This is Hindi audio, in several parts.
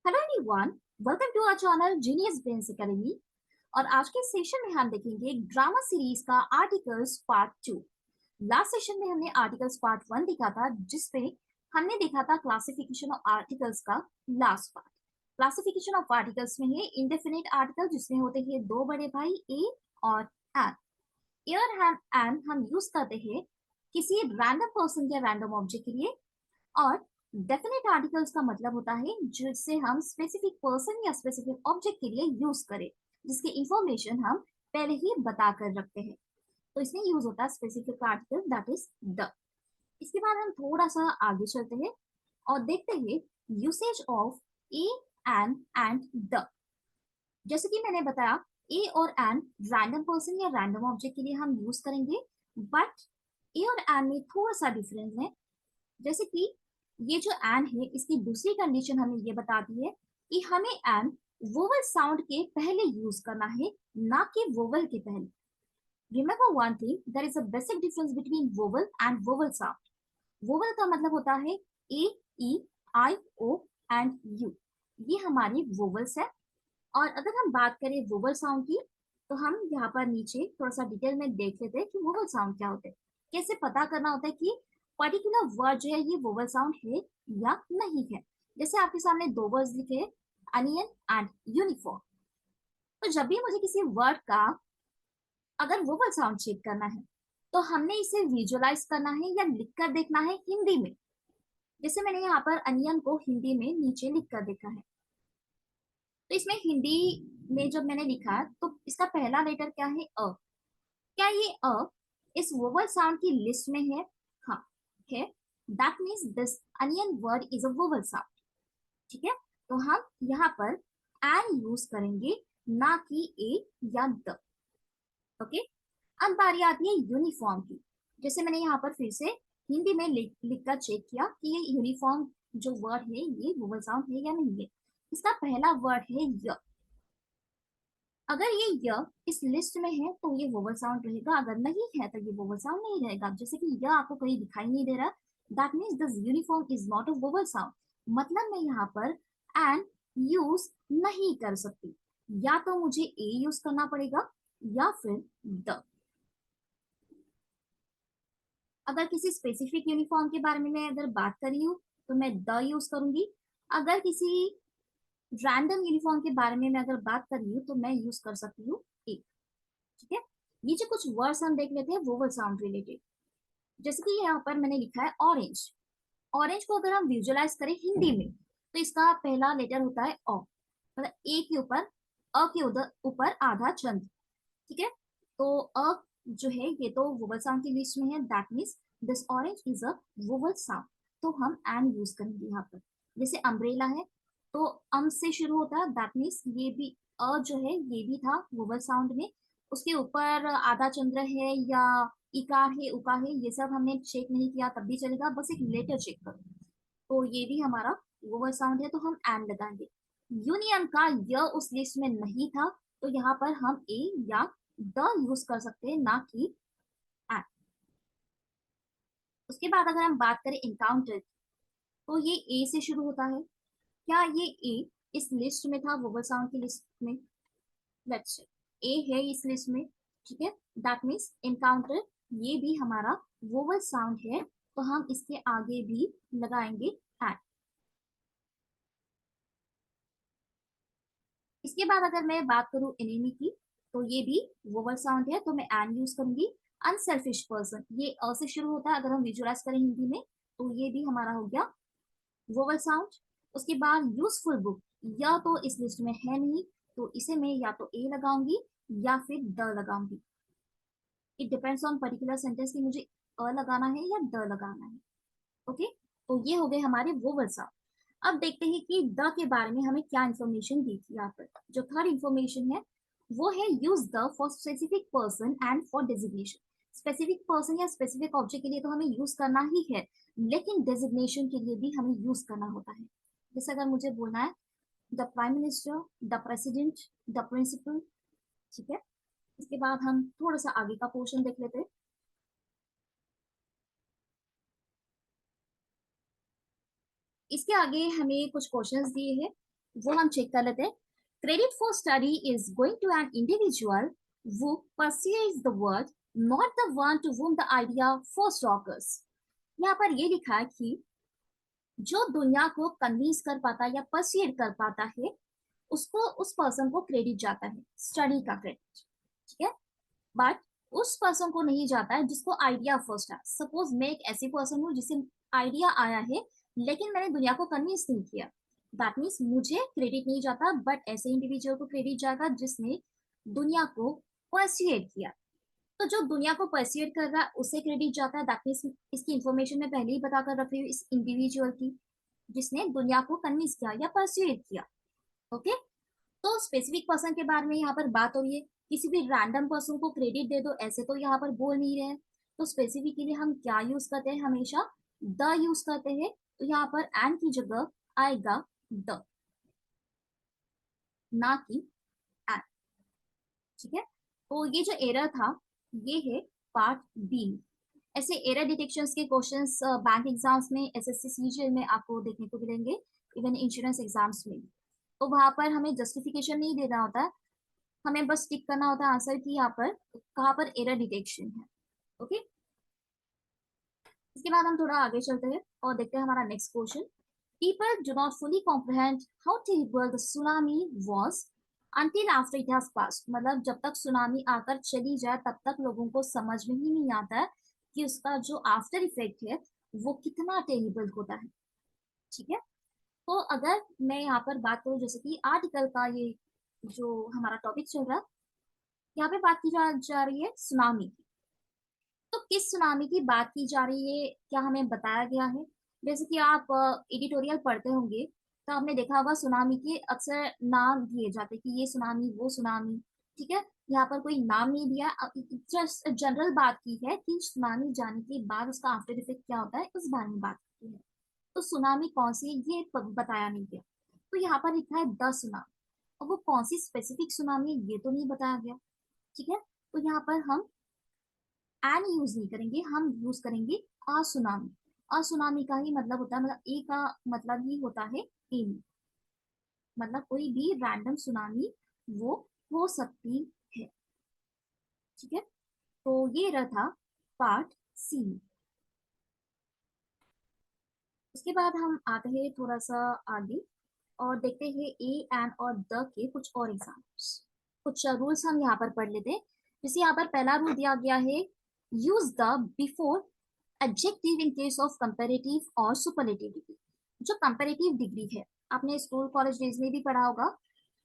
Hello everyone, welcome to our channel Genius Brains Academy. और आज के सेशन में हम देखेंगे ग्रामर सीरीज का आर्टिकल्स पार्ट 2। लास्ट सेशन में हमने आर्टिकल्स पार्ट 1 देखा था, जिसपे हमने देखा था क्लासिफिकेशन ऑफ आर्टिकल्स का last part. Classification of articles में है इंडेफिनिट आर्टिकल, जिसमें होते हैं दो बड़े भाई ए और एन। एयर एंड एन हम यूज करते हैं किसी रैंडम पर्सन या रैंडम ऑब्जेक्ट के लिए, और डेफिनेट आर्टिकल्स का मतलब होता है जिससे हम स्पेसिफिक पर्सन या स्पेसिफिक ऑब्जेक्ट के लिए यूज करें, जिसकी इंफॉर्मेशन हम पहले ही बता कर रखते हैं। तो इसमें यूज होता है specific article, that is the. इसके बाद हम थोड़ा सा आगे चलते हैं और देखते हैं usage of A and the. जैसे कि मैंने बताया, ए और एन रैंडम पर्सन या रैंडम ऑब्जेक्ट के लिए हम यूज करेंगे, बट ए और एन में थोड़ा सा डिफरेंस है। जैसे कि ये जो एन है, इसकी दूसरी कंडीशन हमें ये बताती है कि हमें एन वोवल साउंड के पहले यूज करना है, ना कि वोवल के पहले। Remember one thing, there is a basic difference between vowel and vowel sound. Vowel का मतलब होता है ए, ई, आई, ओ एंड यू। ये हमारी वोवल्स है। और अगर हम बात करें वोवल साउंड की, तो हम यहाँ पर नीचे थोड़ा सा डिटेल में देख लेते हैं कि वोवल साउंड क्या होते हैं। कैसे पता करना होता है कि पर्टिकुलर वर्ड जो है ये वोवल साउंड है या नहीं है। जैसे आपके सामने दो वर्ड्स लिखे हैं, अनियन एंड यूनिफॉर्म। तो जब भी मुझे किसी वर्ड का अगर वोवल साउंड चेक करना है, तो हमने इसे विजुअलाइज करना है या लिख कर देखना है हिंदी में। जैसे मैंने यहाँ पर अनियन को हिंदी में नीचे लिख कर देखा है। तो इसमें हिंदी में जब मैंने लिखा तो इसका पहला लेटर क्या है, अ। क्या ये अ इस वोवल साउंड की लिस्ट में है? हाँ, है। That means this onion word is a vowel sound. ठीक है, तो हम यहाँ पर एन यूज करेंगे, ना कि ए या द। ओके। अब बारी आती है यूनिफॉर्म की। जैसे मैंने यहाँ पर फिर से हिंदी में लिख कर चेक किया कि ये यूनिफॉर्म जो वर्ड है ये वोवल साउंड है या नहीं है। इसका पहला वर्ड है य। अगर ये य इस लिस्ट में है तो ये वोवल साउंड रहेगा, अगर नहीं है तो ये वोवल साउंड नहीं रहेगा। जैसे कि य आपको कहीं दिखाई नहीं दे रहा, that means this uniform is not a vowel sound. मतलब मैं यहाँ पर एंड यूज नहीं कर सकती, या तो मुझे ए यूज करना पड़ेगा या फिर द। अगर किसी स्पेसिफिक यूनिफॉर्म के बारे में मैं अगर बात कर रही हूँ तो मैं द यूज करूंगी। अगर किसी रैंडम यूनिफॉर्म के बारे में मैं अगर बात कर रही हूँ तो मैं यूज कर सकती हूँ ए। ठीक है, ये जो कुछ वर्ड्स हम देख लेते हैं वोवल साउंड रिलेटेड। जैसे कि यहाँ पर मैंने लिखा है ऑरेंज। ऑरेंज को अगर हम विजुअलाइज करें हिंदी में, तो इसका पहला लेटर होता है ओ, मतलब ए के ऊपर, अ के उधर ऊपर आधा चंद। ठीक है, तो अ जो है ये तो वोवल साउंड की लिस्ट में है, that means this orange is a vowel sound. तो हम एन यूज करेंगे यहाँ पर। जैसे अम्ब्रेला है तो अम से शुरू होता है, दैट मीन्स ये भी अ जो है ये भी था वोवल साउंड में। उसके ऊपर आधा चंद्र है या इकार है, उकार है, ये सब हमने चेक नहीं किया तब भी चलेगा, बस एक लेटर चेक करो। तो ये भी हमारा वोवल साउंड है, तो हम एन लगाएंगे। यूनियन का य उस लिस्ट में नहीं था, तो यहाँ पर हम ए या द यूज कर सकते हैं, ना कि एन। उसके बाद अगर हम बात करें इनकाउंटर, तो ये ए से शुरू होता है। क्या ये ए इस लिस्ट में था वोवल साउंड की लिस्ट में? लेट्स ए है इस लिस्ट में। ठीक है, दैट मीन्स इनकाउंटर ये भी हमारा वोवल साउंड है, तो हम इसके आगे भी लगाएंगे एन। इसके बाद अगर मैं बात करूं एनिमी की, तो ये भी वोवल साउंड है, तो मैं एन यूज करूंगी। अनसेल्फिश पर्सन ये अ से शुरू होता है, अगर हम विजुअलाइज करें हिंदी में तो ये भी हमारा हो गया वोवल साउंड। उसके बाद यूजफुल बुक, या तो इस लिस्ट में है नहीं, तो इसे मैं या तो ए लगाऊंगी या फिर द लगाऊंगी। It depends on particular sentence की मुझे अ लगाना है या द लगाना है। ओके, तो ये हो गए हमारे वोवल साउंड। अब देखते हैं कि द के बारे में हमें क्या इन्फॉर्मेशन दी थी यहाँ पर। जो थर्ड इन्फॉर्मेशन है वो है use the for specific person and for designation. Specific person या स्पेसिफिक ऑब्जेक्ट के लिए तो हमें यूज करना ही है, लेकिन डेजिग्नेशन के लिए भी हमें यूज करना होता है। जैसे अगर मुझे बोलना है the prime minister, the president, the principal. ठीक है, इसके बाद हम थोड़ा सा आगे का पोर्शन देख लेते हैं। इसके आगे हमें कुछ क्वेश्चंस दिए हैं। वो हम चेक कर लेते हैं। Credit for study is going to an individual who perceives the world, not the one to whom the idea first occurs. यहाँ पर ये लिखा है कि जो दुनिया को कन्विंस कर पाता है या परsuade कर पाता है, उसको उस पर्सन को क्रेडिट जाता है, स्टडी का क्रेडिट, ठीक है। बट उस पर्सन को नहीं जाता है जिसको आइडिया फर्स्ट है। सपोज मैं एक ऐसी पर्सन हूँ जिसे आइडिया आया है लेकिन मैंने दुनिया को कन्विंस नहीं किया, दैट मीन्स मुझे क्रेडिट नहीं जाता, बट ऐसे इंडिविजुअल को क्रेडिट जाएगा जिसने दुनिया को परsuade किया। तो जो दुनिया को परsuade कर रहा है उसे क्रेडिट जाता है, दैट मीन्स इसकी इंफॉर्मेशन मैं पहले ही बता कर रख रही हूँ इस इंडिविजुअल की जिसने दुनिया को कन्विंस किया या परsuade किया। ओके, तो स्पेसिफिक पर्सन के बारे में यहाँ पर बात हो रही है। किसी भी रैंडम पर्सन को क्रेडिट दे दो ऐसे तो यहाँ पर बोल नहीं रहे हैं। तो स्पेसिफिक के लिए हम क्या यूज करते हैं, हमेशा द यूज करते हैं। तो यहाँ पर एंड की जगह आएगा द, ना कि एंड, ठीक है। तो ये जो एरर था ये है पार्ट बी। ऐसे एरर डिटेक्शन के क्वेश्चंस बैंक एग्जाम्स में, एसएससी सीजीएल में आपको देखने को मिलेंगे, इवन इंश्योरेंस एग्जाम्स में। तो वहां पर हमें जस्टिफिकेशन नहीं देना होता है, हमें बस टिक करना होता है आंसर की यहाँ पर कहाँ पर एरर डिटेक्शन है। ओके, इसके बाद हम थोड़ा आगे चलते हैं और देखते हैं हमारा next question. People do not fully comprehend how terrible the tsunami was until after it has passed। मतलब जब तक सुनामी आकर चली जाए तब तक लोगों को समझ में ही नहीं आता है कि उसका जो आफ्टर इफेक्ट है वो कितना टेरिबल होता है, ठीक है। तो अगर मैं यहाँ पर बात करूँ जैसे कि आर्टिकल का ये जो हमारा टॉपिक चल रहा है, यहाँ पे बात की जा रही है सुनामी की। तो किस सुनामी की बात की जा रही है क्या हमें बताया गया है? जैसे कि आप एडिटोरियल पढ़ते होंगे तो आपने देखा होगा सुनामी के अक्सर नाम दिए जाते कि ये सुनामी वो सुनामी, ठीक है। यहाँ पर कोई नाम नहीं दिया, जस्ट जनरल बात की है कि सुनामी जाने के बाद उसका आफ्टर इफेक्ट क्या होता है इस बारे में बात की है। तो सुनामी कौन सी ये बताया नहीं गया। तो यहाँ पर लिखा है द सुनामी, और वो कौन सी स्पेसिफिक सुनामी ये तो नहीं बताया गया, ठीक है। तो यहाँ पर हम एन यूज नहीं करेंगे, हम यूज करेंगे आ सुनामी। आ सुनामी का ही मतलब होता है, मतलब ए का मतलब ही होता है एनी, मतलब कोई भी रैंडम सुनामी वो हो सकती है, ठीक है। तो ये रहा था पार्ट सी। उसके बाद हम आते हैं थोड़ा सा आगे और देखते हैं ए एन और द के कुछ और एग्जाम्पल्स। कुछ रूल्स हम यहाँ पर पढ़ लेते हैं। जैसे यहाँ पर पहला रूल दिया गया है, use the before adjective in case of comparative और सुपरलेटिव डिग्री। जो कंपैरेटिव डिग्री है आपने स्कूल कॉलेज डेज में भी पढ़ा होगा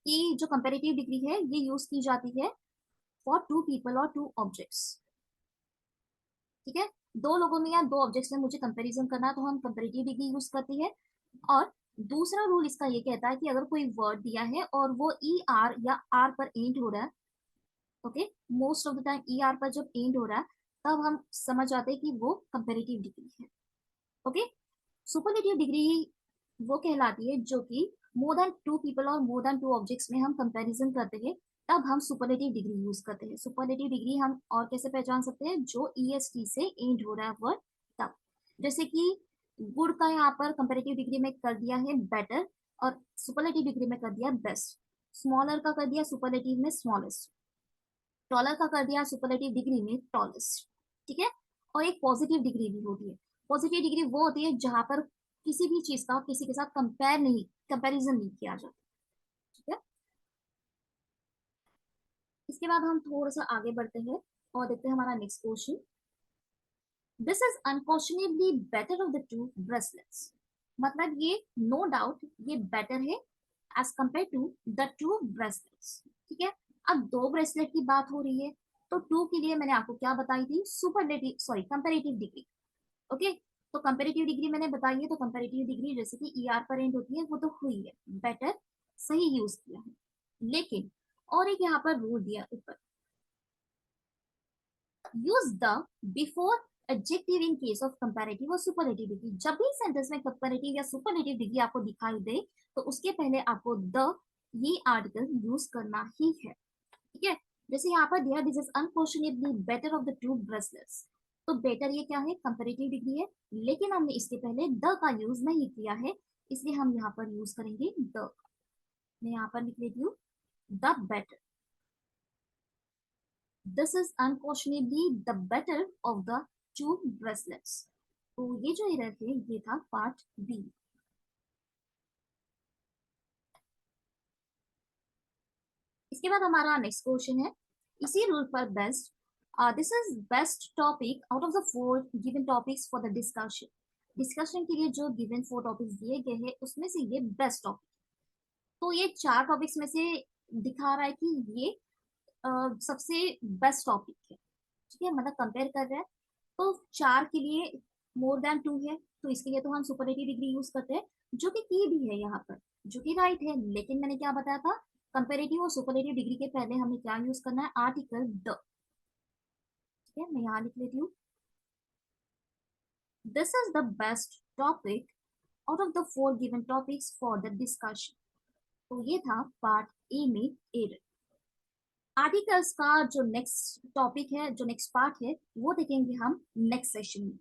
कि जो कंपैरेटिव डिग्री है ये यूज की जाती है फॉर टू पीपल और टू ऑब्जेक्ट्स, ठीक है। दो लोगों में या दो ऑब्जेक्ट्स में मुझे कंपैरिजन करना है तो हम कंपैरेटिव डिग्री यूज करते हैं। और दूसरा रूल इसका ये कहता है कि अगर कोई वर्ड दिया है और वो ई आर या आर पर एंड हो रहा है, okay, most of the time E R पर जब एंड हो रहा है तब हम समझ जाते हैं कि वो कंपैरेटिव डिग्री है। ओके, सुपरलेटिव डिग्री वो कहलाती है जो कि मोर देन टू पीपल और मोर देन टू ऑब्जेक्ट्स में हम कंपैरिजन करते हैं, तब हम सुपरलेटिव डिग्री यूज करते हैं। सुपरलेटिव डिग्री हम और कैसे पहचान सकते हैं, जो ईएसटी से एंड हो रहा है वर्ड तब। जैसे कि गुड का यहाँ पर कंपैरेटिव डिग्री में कर दिया है बेटर और सुपरलेटिव डिग्री में कर दिया बेस्ट। स्मॉलर का कर दिया सुपरलेटिव में स्मॉलेस्ट। टॉलर का कर दिया सुपरलेटिव डिग्री में टॉलेस्ट, ठीक है। और एक पॉजिटिव डिग्री भी होती है। पॉजिटिव डिग्री वो होती है जहां पर किसी भी चीज का किसी के साथ कंपैरिजन नहीं किया जाता, ठीक है। इसके बाद हम थोड़ा सा आगे बढ़ते हैं और देखते हैं हमारा next question. This is unquestionably better off the two bracelets. मतलब ये नो डाउट ये बेटर है as compared to the two bracelets, ठीक है। अब दो ब्रेसलेट की बात हो रही है तो टू के लिए मैंने आपको क्या बताई थी, superlative sorry comparative degree. Okay, तो कंपैरेटिव डिग्री मैंने बताई है, तो कंपैरेटिव डिग्री जैसे कि ई आर पर एंड होती है वो तो हुई है, बेटर सही यूज किया है। लेकिन और एक यहाँ पर रूल दिया ऊपर, use the before adjective in case of comparative और सुपरलेटिव डिग्री। जब भी सेंटेंस में कंपैरेटिव या सुपरलेटिव डिग्री आपको दिखाई दे तो उसके पहले आपको द ये आर्टिकल यूज करना ही है, ठीक है। जैसे यहाँ पर दिया this is unquestionably better off the two bracelets. तो बेटर ये क्या है, कंपैरेटिव डिग्री है, लेकिन हमने इसके पहले द का यूज नहीं किया है, इसलिए हम यहाँ पर यूज करेंगे द। मैं यहाँ पर लिख लेती हूँ the better, this is unquestionably the better off the two bracelets. तो ये जो एरर थे ये था पार्ट बी। इसके बाद हमारा नेक्स्ट क्वेश्चन है इसी रूल पर best, this is best topic out of the four given topics for the discussion. Discussion के लिए जो गिवन फोर टॉपिक्स दिए गए हैं उसमें से ये बेस्ट टॉपिक, तो ये चार टॉपिक्स में से दिखा रहा है कि ये सबसे बेस्ट टॉपिक है। ठीक है, मतलब कंपेयर कर रहा है, तो चार के लिए मोर देन टू है, तो इसके लिए तो हम सुपरलेटिव डिग्री यूज करते हैं, जो कि की भी है यहाँ पर, जो कि राइट है। लेकिन मैंने क्या बताया था, कंपेरेटिव और सुपरलेटिव डिग्री के पहले हमें क्या यूज करना है, आर्टिकल द। ठीक है, मैं यहाँ लिख लेती हूँ this is the best topic out of the four given topics for the discussion. तो ये था पार्ट ए में एरर। आर्टिकल्स का जो नेक्स्ट टॉपिक है, जो नेक्स्ट पार्ट है, वो देखेंगे हम नेक्स्ट सेशन में।